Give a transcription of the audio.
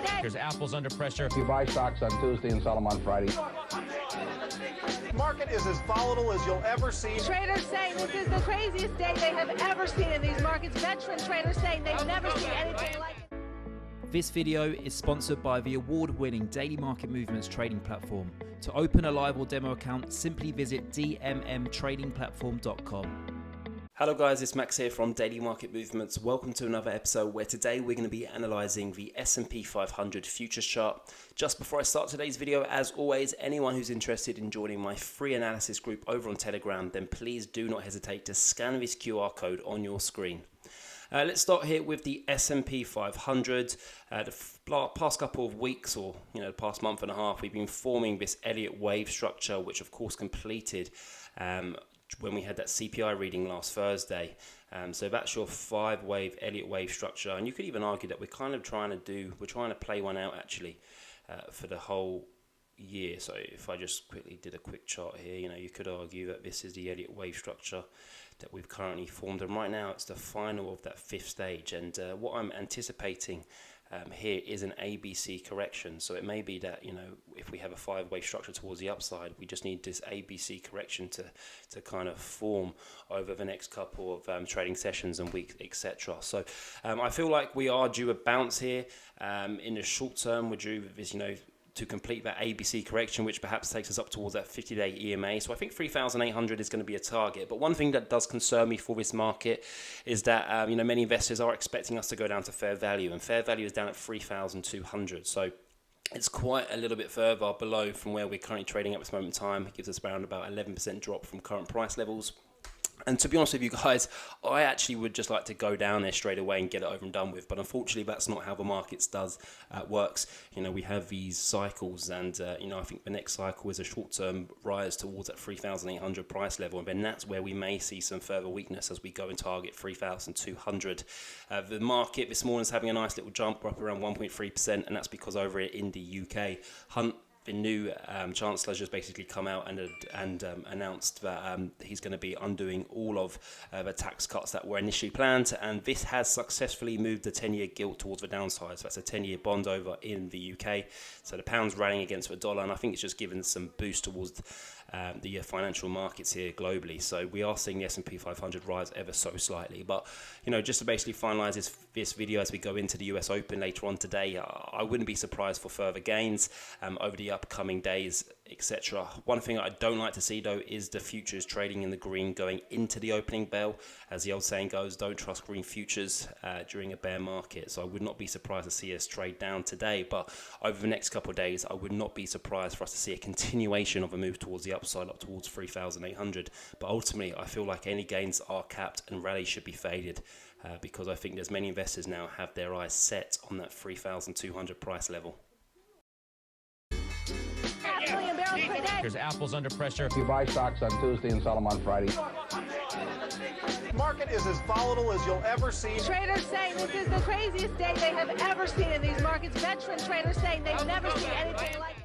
day. There's apples under pressure. You buy stocks on Tuesday and sell them on Friday. The market is as volatile as you'll ever see. Traders saying this is the craziest day they have ever seen in these markets. Veteran traders saying they've never seen anything like it. This video is sponsored by the award-winning Daily Market Movements trading platform. To open a live or demo account, simply visit dmmtradingplatform.com. Hello guys, it's Max here from Daily Market Movements. Welcome to another episode where today we're going to be analysing the S&P 500 futures chart. Just before I start today's video, as always, anyone who's interested in joining my free analysis group over on Telegram, then please do not hesitate to scan this QR code on your screen. Let's start here with the S&P 500. The past couple of weeks, or the past month and a half, we've been forming this Elliott wave structure, which of course completed when we had that CPI reading last Thursday. So that's your 5-wave Elliott wave structure, and you could even argue that we're trying to play one out actually for the whole year. So if I just quickly did a quick chart here, you could argue that this is the Elliott wave structure that we've currently formed, and right now it's the final of that 5th stage. And what I'm anticipating here is an ABC correction. So it may be that if we have a 5-wave structure towards the upside, we just need this ABC correction to kind of form over the next couple of trading sessions and weeks, etc. So I feel like we are due a bounce here. In the short term, we're due this, to complete that ABC correction, which perhaps takes us up towards that 50-day EMA. So I think 3,800 is going to be a target. But one thing that does concern me for this market is that many investors are expecting us to go down to fair value, and fair value is down at 3,200. So it's quite a little bit further below from where we're currently trading at this moment in time. It gives us around about 11% drop from current price levels. And to be honest with you guys, I actually would just like to go down there straight away and get it over and done with. But unfortunately, that's not how the markets works. We have these cycles, and I think the next cycle is a short-term rise towards that 3,800 price level, and then that's where we may see some further weakness as we go and target 3,200. The market this morning is having a nice little jump. We're up around 1.3%, and that's because over in the UK, the new Chancellor just basically come out and announced that he's going to be undoing all of the tax cuts that were initially planned, and this has successfully moved the 10-year gilt towards the downside. So that's a 10-year bond over in the UK. So the pound's rallying against the dollar, and I think it's just given some boost towards the financial markets here globally. So we are seeing the S&P 500 rise ever so slightly. But just to basically finalise this video as we go into the US Open later on today, I wouldn't be surprised for further gains over the upcoming days, etc. One thing I don't like to see though is the futures trading in the green going into the opening bell. As the old saying goes, don't trust green futures during a bear market. So I would not be surprised to see us trade down today, but over the next couple of days I would not be surprised for us to see a continuation of a move towards the upside up towards 3,800. But ultimately I feel like any gains are capped and rallies should be faded because I think there's many investors now have their eyes set on that 3,200 price level. There's apples under pressure. You buy stocks on Tuesday and sell them on Friday. The market is as volatile as you'll ever see. Traders saying this is the craziest day they have ever seen in these markets. Veteran traders saying they've never seen anything like it.